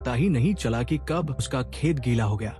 पता ही नहीं चला कि कब उसका खेत गीला हो गया।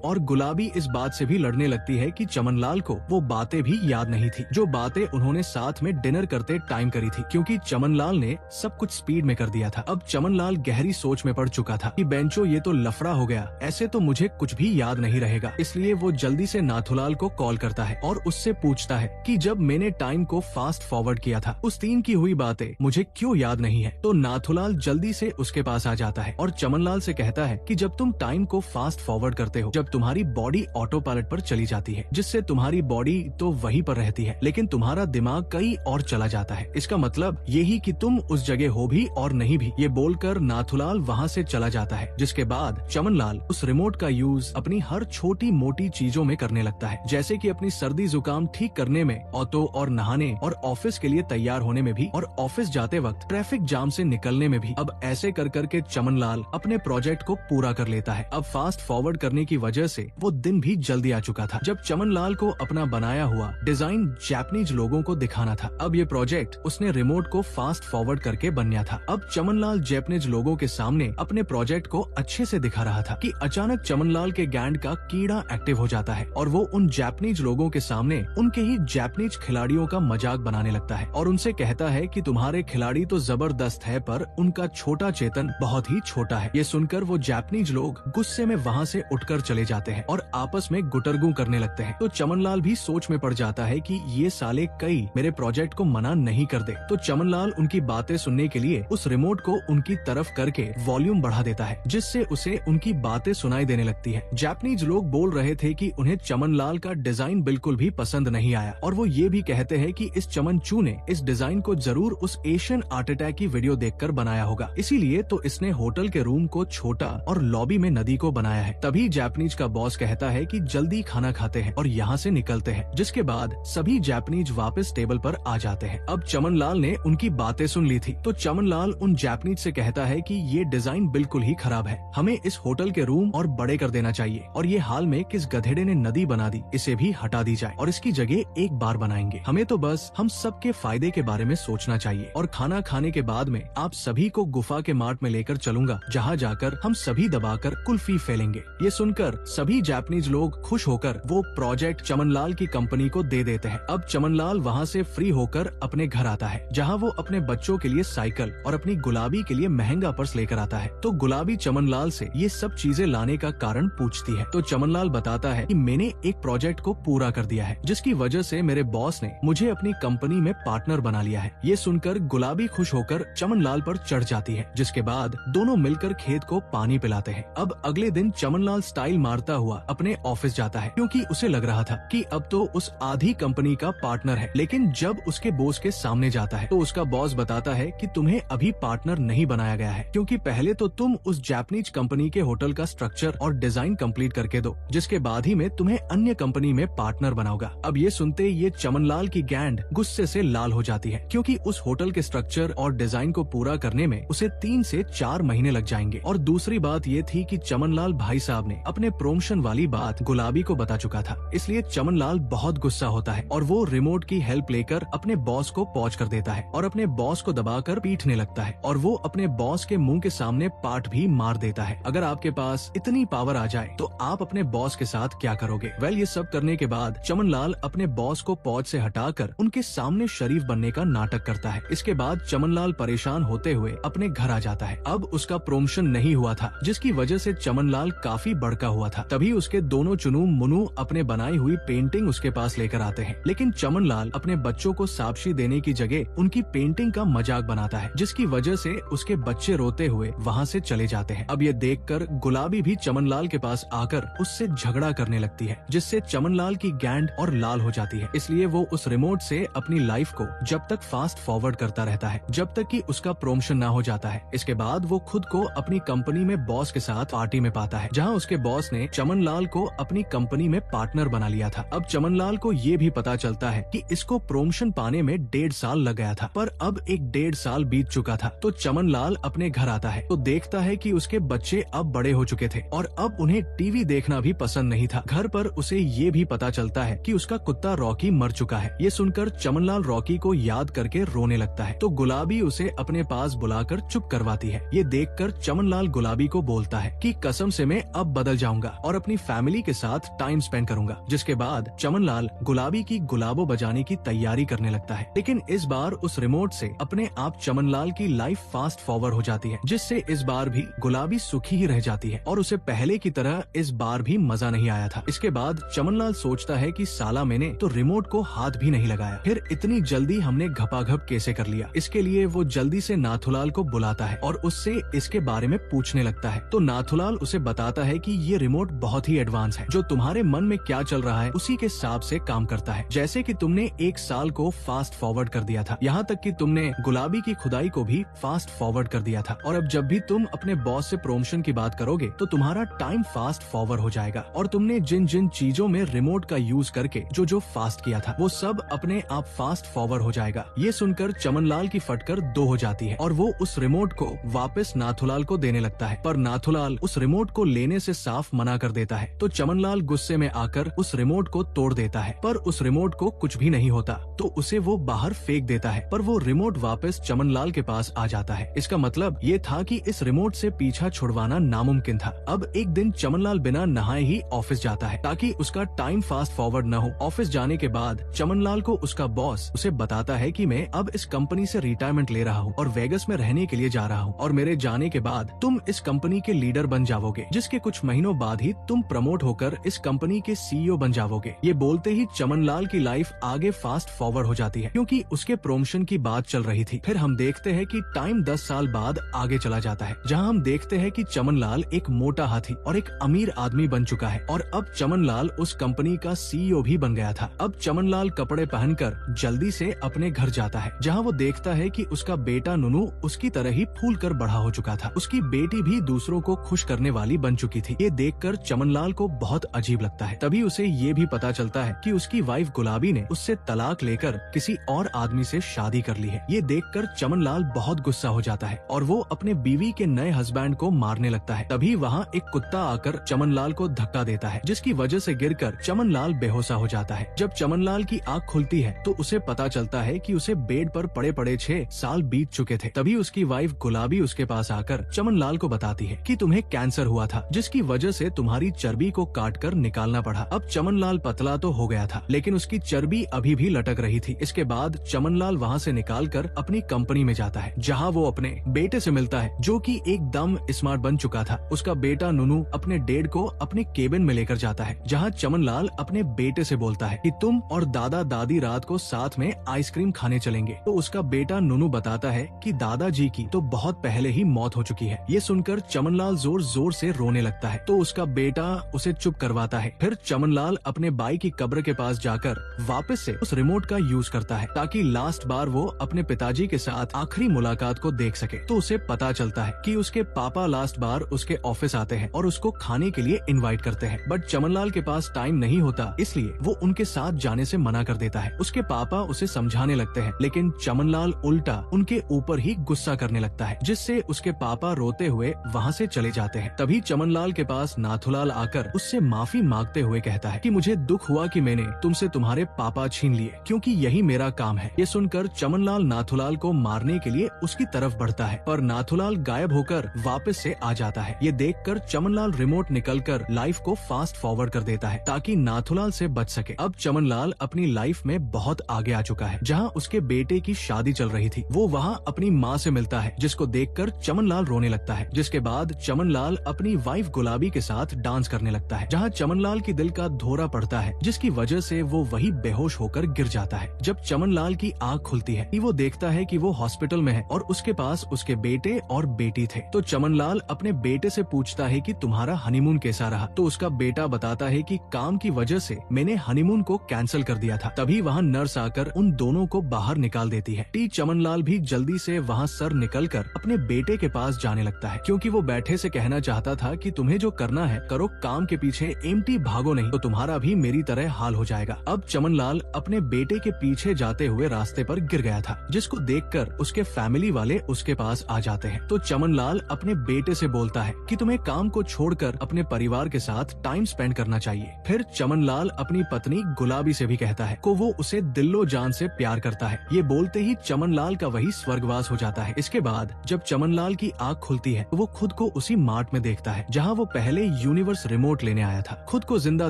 और गुलाबी इस बात से भी लड़ने लगती है कि चमनलाल को वो बातें भी याद नहीं थी जो बातें उन्होंने साथ में डिनर करते टाइम करी थी, क्योंकि चमनलाल ने सब कुछ स्पीड में कर दिया था। अब चमनलाल गहरी सोच में पड़ चुका था कि बेंचो ये तो लफड़ा हो गया, ऐसे तो मुझे कुछ भी याद नहीं रहेगा। इसलिए वो जल्दी से नाथुलाल को कॉल करता है और उससे पूछता है कि जब मैंने टाइम को फास्ट फॉरवर्ड किया था उस दिन की हुई बातें मुझे क्यों याद नहीं है। तो नाथुलाल जल्दी से उसके पास आ जाता है और चमनलाल से कहता है कि जब तुम टाइम को फास्ट फॉरवर्ड करते हो, जब तुम्हारी बॉडी ऑटो पायलट पर चली जाती है, जिससे तुम्हारी बॉडी तो वहीं पर रहती है लेकिन तुम्हारा दिमाग कहीं और चला जाता है, इसका मतलब यही कि तुम उस जगह हो भी और नहीं भी। ये बोलकर नाथुलाल वहाँ से चला जाता है, जिसके बाद चमनलाल उस रिमोट का यूज अपनी हर छोटी मोटी चीजों में करने लगता है, जैसे कि अपनी सर्दी जुकाम ठीक करने में, ऑटो और नहाने और ऑफिस के लिए तैयार होने में भी, और ऑफिस जाते वक्त ट्रैफिक जाम से निकलने में भी। अब ऐसे कर करके चमनलाल अपने प्रोजेक्ट को पूरा कर लेता है। अब फास्ट फॉरवर्ड करने की वजह से वो दिन भी जल्दी आ चुका था जब चमनलाल को अपना बनाया हुआ डिजाइन जापानीज लोगों को दिखाना था। अब ये प्रोजेक्ट उसने रिमोट को फास्ट फॉरवर्ड करके बनया था। अब चमनलाल जापानीज लोगों के सामने अपने प्रोजेक्ट को अच्छे से दिखा रहा था कि अचानक चमनलाल के गैंड का कीड़ा एक्टिव हो जाता है और वो उन जापानीज लोगों के सामने उनके ही जापानीज खिलाड़ियों का मजाक बनाने लगता है और उनसे कहता है कि तुम्हारे खिलाड़ी तो जबरदस्त है पर उनका छोटा चेतन बहुत ही छोटा है। ये सुनकर वो जापानीज लोग गुस्से में वहाँ से उठकर चले जाते हैं और आपस में गुटरगू करने लगते हैं। तो चमनलाल भी सोच में पड़ जाता है कि ये साले कई मेरे प्रोजेक्ट को मना नहीं कर दे। तो चमनलाल उनकी बातें सुनने के लिए उस रिमोट को उनकी तरफ करके वॉल्यूम बढ़ा देता है, जिससे उसे उनकी बातें सुनाई देने लगती है। जापानीज लोग बोल रहे थे कि उन्हें चमनलाल का डिजाइन बिल्कुल भी पसंद नहीं आया और वो ये भी कहते हैं कि इस चमनचू ने इस डिजाइन को जरूर उस एशियन आर्ट अटैक की वीडियो देखकर बनाया होगा, इसीलिए तो इसने होटल के रूम को छोटा और लॉबी में नदी को बनाया है। तभी जापानीज का बॉस कहता है कि जल्दी खाना खाते हैं और यहाँ से निकलते हैं, जिसके बाद सभी जापानीज वापस टेबल पर आ जाते हैं। अब चमनलाल ने उनकी बातें सुन ली थी तो चमनलाल उन जापानीज से कहता है कि ये डिजाइन बिल्कुल ही खराब है, हमें इस होटल के रूम और बड़े कर देना चाहिए और ये हाल में किस गधेड़े ने नदी बना दी, इसे भी हटा दी जाए और इसकी जगह एक बार बनाएंगे। हमें तो बस हम सबके फायदे के बारे में सोचना चाहिए और खाना खाने के बाद में आप सभी को गुफा के मार्ट में लेकर चलूंगा, जहाँ जाकर हम सभी दबाकर कुल्फी फैलेंगे। ये सुनकर सभी जापानीज लोग खुश होकर वो प्रोजेक्ट चमनलाल की कंपनी को दे देते हैं। अब चमनलाल वहाँ से फ्री होकर अपने घर आता है, जहाँ वो अपने बच्चों के लिए साइकिल और अपनी गुलाबी के लिए महंगा पर्स लेकर आता है। तो गुलाबी चमनलाल से ये सब चीजें लाने का कारण पूछती है तो चमनलाल बताता है कि मैंने एक प्रोजेक्ट को पूरा कर दिया है, जिसकी वजह से मेरे बॉस ने मुझे अपनी कंपनी में पार्टनर बना लिया है। ये सुनकर गुलाबी खुश होकर चमनलाल पर चढ़ जाती है, जिसके बाद दोनों मिलकर खेत को पानी पिलाते हैं। अब अगले दिन चमनलाल स्टाइल मारता हुआ अपने ऑफिस जाता है, क्योंकि उसे लग रहा था कि अब तो उस आधी कंपनी का पार्टनर है। लेकिन जब उसके बॉस के सामने जाता है तो उसका बॉस बताता है कि तुम्हें अभी पार्टनर नहीं बनाया गया है, क्योंकि पहले तो तुम उस जापानीज कंपनी के होटल का स्ट्रक्चर और डिजाइन कंप्लीट करके दो, जिसके बाद ही मैं तुम्हें अन्य कंपनी में पार्टनर बनाऊंगा। अब ये सुनते ये चमनलाल की गैंड गुस्से से लाल हो जाती है, क्योंकि उस होटल के स्ट्रक्चर और डिजाइन को पूरा करने में उसे 3 से 4 महीने लग जाएंगे। और दूसरी बात ये थी कि चमनलाल भाई साहब ने अपने प्रमोशन वाली बात गुलाबी को बता चुका था, इसलिए चमनलाल बहुत गुस्सा होता है और वो रिमोट की हेल्प लेकर अपने बॉस को पहुंच कर देता है और अपने बॉस को दबाकर पीटने लगता है और वो अपने बॉस के मुंह के सामने पाट भी मार देता है। अगर आपके पास इतनी पावर आ जाए तो आप अपने बॉस के साथ क्या करोगे? वेल, ये सब करने के बाद चमनलाल अपने बॉस को पौध से हटाकर उनके सामने शरीफ बनने का नाटक करता है। इसके बाद चमनलाल परेशान होते हुए अपने घर आ जाता है। अब उसका प्रमोशन नहीं हुआ था, जिसकी वजह से चमनलाल काफी भड़का हुआ था। तभी उसके दोनों चुनू मुनू अपने बनाई हुई पेंटिंग उसके पास लेकर आते हैं, लेकिन चमनलाल अपने बच्चों को शाबाशी देने की जगह उनकी पेंटिंग का मजाक बनाता है, जिसकी वजह से उसके बच्चे रोते हुए वहाँ से चले जाते हैं। अब ये देखकर गुलाबी भी चमनलाल के पास आकर उससे झगड़ा करने लगती है, जिससे चमनलाल की गैंड और लाल हो जाती है। इसलिए वो उस रिमोट से अपनी लाइफ को जब तक फास्ट फॉरवर्ड करता रहता है जब तक कि उसका प्रमोशन ना हो जाता है। इसके बाद वो खुद को अपनी कंपनी में बॉस के साथ पार्टी में पाता है, जहाँ उसके बॉस ने चमनलाल को अपनी कंपनी में पार्टनर बना लिया था। अब चमनलाल को ये भी पता चलता है कि इसको प्रमोशन पाने में 1.5 साल लग गया था, पर अब एक 1.5 साल बीत चुका था। तो चमनलाल अपने घर आता है तो देखता है कि उसके बच्चे अब बड़े हो चुके थे और अब उन्हें टीवी देखना भी पसंद नहीं था। घर पर उसे ये भी पता चलता है कि उसका कुत्ता रॉकी मर चुका है। ये सुनकर चमनलाल रॉकी को याद करके रोने लगता है, तो गुलाबी उसे अपने पास बुलाकर चुप करवाती है। ये देखकर चमनलाल चमनलाल गुलाबी को बोलता है कि कसम से मैं अब बदल जाऊंगा और अपनी फैमिली के साथ टाइम स्पेंड करूंगा। जिसके बाद चमनलाल गुलाबी की गुलाबो बजाने की तैयारी करने लगता है, लेकिन इस बार उस रिमोट से अपने आप चमनलाल की लाइफ फास्ट फॉरवर्ड हो जाती है, जिससे इस बार भी गुलाबी सुखी ही रह जाती है और उसे पहले की तरह इस बार भी मजा नहीं आया था। इसके बाद चमनलाल सोचता है कि साला मैंने तो रिमोट को हाथ भी नहीं लगाया, फिर इतनी जल्दी हमने घपाघप कैसे कर लिया। इसके लिए वो जल्दी से नाथुलाल को बुलाता है और उससे इसके बारे में पूछने लगता है। तो नाथुलाल उसे बताता है कि ये रिमोट बहुत ही एडवांस है, जो तुम्हारे मन में क्या चल रहा है उसी के हिसाब से काम करता है। जैसे कि तुमने एक साल को फास्ट फॉरवर्ड कर दिया था, यहाँ तक कि तुमने गुलाबी की खुदाई को भी फास्ट फॉरवर्ड कर दिया था, और अब जब भी तुम अपने बॉस से प्रमोशन की बात करोगे तो तुम्हारा टाइम फास्ट फॉरवर्ड हो जाएगा, और तुमने जिन जिन चीजों में रिमोट का यूज करके जो जो फास्ट किया था वो सब अपने आप फास्ट फॉरवर्ड हो जाएगा। ये सुनकर चमनलाल की फटकर दो हो जाती है और वो उस रिमोट को वापस नाथुलाल को देने लगता है, पर नाथुलाल उस रिमोट को लेने से साफ मना कर देता है। तो चमनलाल गुस्से में आकर उस रिमोट को तोड़ देता है, पर उस रिमोट को कुछ भी नहीं होता, तो उसे वो बाहर फेंक देता है, पर वो रिमोट वापस चमनलाल के पास आ जाता है। इसका मतलब ये था कि इस रिमोट से पीछा छुड़वाना नामुमकिन था। अब एक दिन चमनलाल बिना नहाए ही ऑफिस जाता है ताकि उसका टाइम फास्ट फॉरवर्ड न हो। ऑफिस जाने के बाद चमनलाल को उसका बॉस उसे बताता है कि मैं अब इस कंपनी से रिटायरमेंट ले रहा हूँ और वेगस में रहने के लिए जा रहा हूँ, और मेरे जाने के बाद तुम इस कंपनी के लीडर बन जाओगे, जिसके कुछ महीनों बाद ही तुम प्रमोट होकर इस कंपनी के सीईओ बन जाओगे। ये बोलते ही चमनलाल की लाइफ आगे फास्ट फॉरवर्ड हो जाती है, क्योंकि उसके प्रमोशन की बात चल रही थी। फिर हम देखते हैं कि टाइम 10 साल बाद आगे चला जाता है, जहाँ हम देखते हैं कि चमनलाल एक मोटा हाथी और एक अमीर आदमी बन चुका है, और अब चमनलाल उस कंपनी का सीईओ भी बन गया था। अब चमनलाल कपड़े पहनकर जल्दी से अपने घर जाता है, जहाँ वो देखता है कि उसका बेटा नुनू उसकी तरह ही फूल कर बड़ा हो चुका था। उसकी बेटी भी दूसरों को खुश करने वाली बन चुकी थी। ये देखकर चमनलाल को बहुत अजीब लगता है। तभी उसे ये भी पता चलता है कि उसकी वाइफ गुलाबी ने उससे तलाक लेकर किसी और आदमी से शादी कर ली है। ये देखकर चमनलाल बहुत गुस्सा हो जाता है और वो अपने बीवी के नए हस्बैंड को मारने लगता है। तभी वहाँ एक कुत्ता आकर चमनलाल को धक्का देता है, जिसकी वजह से गिरकर चमनलाल बेहोशा हो जाता है। जब चमनलाल की आँख खुलती है तो उसे पता चलता है कि उसे बेड पर पड़े पड़े 6 साल बीत चुके थे। तभी उसकी वाइफ गुलाबी उसके पास आकर चमनलाल को बताती है कि तुम्हें कैंसर हुआ था, जिसकी वजह से तुम्हारी चर्बी को काट कर निकालना पड़ा। अब चमनलाल पतला तो हो गया था, लेकिन उसकी चर्बी अभी भी लटक रही थी। इसके बाद चमनलाल वहाँ से निकालकर अपनी कंपनी में जाता है, जहाँ वो अपने बेटे से मिलता है, जो कि एकदम स्मार्ट बन चुका था। उसका बेटा नुनू अपने डैड को अपने केबिन में लेकर जाता है, जहाँ चमनलाल अपने बेटे से बोलता है कि तुम और दादा दादी रात को साथ में आइसक्रीम खाने चलेंगे। तो उसका बेटा नुनू बताता है कि दादाजी की तो बहुत पहले ही मौत हो चुकी है। ये सुनकर चमनलाल जोर जोर से रोने लगता है, तो उसका बेटा उसे चुप करवाता है। फिर चमनलाल अपने बाई की कब्र के पास जाकर वापस से उस रिमोट का यूज करता है, ताकि लास्ट बार वो अपने पिताजी के साथ आखिरी मुलाकात को देख सके। तो उसे पता चलता है कि उसके पापा लास्ट बार उसके ऑफिस आते हैं और उसको खाने के लिए इनवाइट करते हैं, बट चमनलाल के पास टाइम नहीं होता, इसलिए वो उनके साथ जाने से मना कर देता है। उसके पापा उसे समझाने लगते हैं, लेकिन चमनलाल उल्टा उनके ऊपर ही गुस्सा करने लगता है, जिससे उसके पापा रोते हुए वहाँ से चले जाते हैं। तभी चमनलाल के पास नाथुलाल आकर उससे माफी मांगते हुए कहता है कि मुझे दुख हुआ कि मैंने तुमसे तुम्हारे पापा छीन लिए, क्योंकि यही मेरा काम है। ये सुनकर चमनलाल नाथुलाल को मारने के लिए उसकी तरफ बढ़ता है, पर नाथुलाल गायब होकर वापस से आ जाता है। ये देखकर चमनलाल रिमोट निकलकर लाइफ को फास्ट फॉरवर्ड कर देता है, ताकि नाथुलाल से बच सके। अब चमनलाल अपनी लाइफ में बहुत आगे आ चुका है, जहाँ उसके बेटे की शादी चल रही थी। वो वहाँ अपनी माँ से मिलता है, जिसको देखकर चमनलाल रोने लगता है। जिसके बाद चमनलाल अपनी वाइफ गुलाबी के साथ डांस करने लगता है, जहाँ चमनलाल की दिल का धोरा पड़ता है, जिसकी वजह से वो वही बेहोश होकर गिर जाता है। जब चमनलाल की आँख खुलती है, वो देखता है कि वो हॉस्पिटल में है और उसके पास उसके बेटे और बेटी थे। तो चमनलाल अपने बेटे से पूछता है कि तुम्हारा हनीमून कैसा रहा। तो उसका बेटा बताता है कि काम की वजह से मैंने हनीमून को कैंसिल कर दिया था। तभी वहाँ नर्स आकर उन दोनों को बाहर निकाल देती है। चमनलाल भी जल्दी से वहाँ सर निकलकर अपने बेटे के पास जाने लगता है, क्योंकि वो बैठे से कहना चाहता था कि तुम्हें जो करना है करो, काम के पीछे एम्प्टी भागो नहीं तो तुम्हारा भी मेरी तरह हाल हो जाएगा। अब चमनलाल अपने बेटे के पीछे जाते हुए रास्ते पर गिर गया था, जिसको देखकर उसके फैमिली वाले उसके पास आ जाते हैं। तो चमनलाल अपने बेटे से बोलता है कि तुम्हें काम को छोड़कर अपने परिवार के साथ टाइम स्पेंड करना चाहिए। फिर चमनलाल अपनी पत्नी गुलाबी से भी कहता है को वो उसे दिल्लो जान से प्यार करता है। ये बोलते ही चमनलाल का वही स्वर्गवास हो जाता है। इसके बाद जब चमनलाल की आँख खुलती है तो वो खुद को उसी मार्ट में देखता है जहाँ वो पहले यूनिवर्स रिमोट लेने आया था। खुद को जिंदा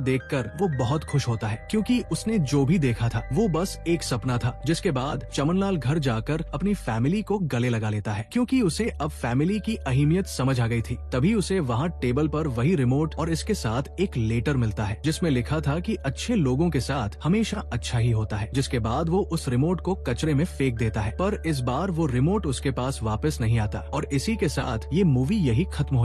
देखकर वो बहुत खुश होता है क्योंकि उसने जो भी देखा था वो बस एक सपना था। जिसके बाद चमनलाल घर जाकर अपनी फैमिली को गले लगा लेता है क्योंकि उसे अब फैमिली की अहमियत समझ आ गई थी। तभी उसे वहाँ टेबल पर वही रिमोट और इसके साथ एक लेटर मिलता है जिसमें लिखा था कि अच्छे लोगों के साथ हमेशा अच्छा ही होता है। जिसके बाद वो उस रिमोट को कचरे में फेंक देता है, पर इस बार वो रिमोट उसके पास वापस नहीं आता और इसी के साथ ये मूवी यही खत्म हो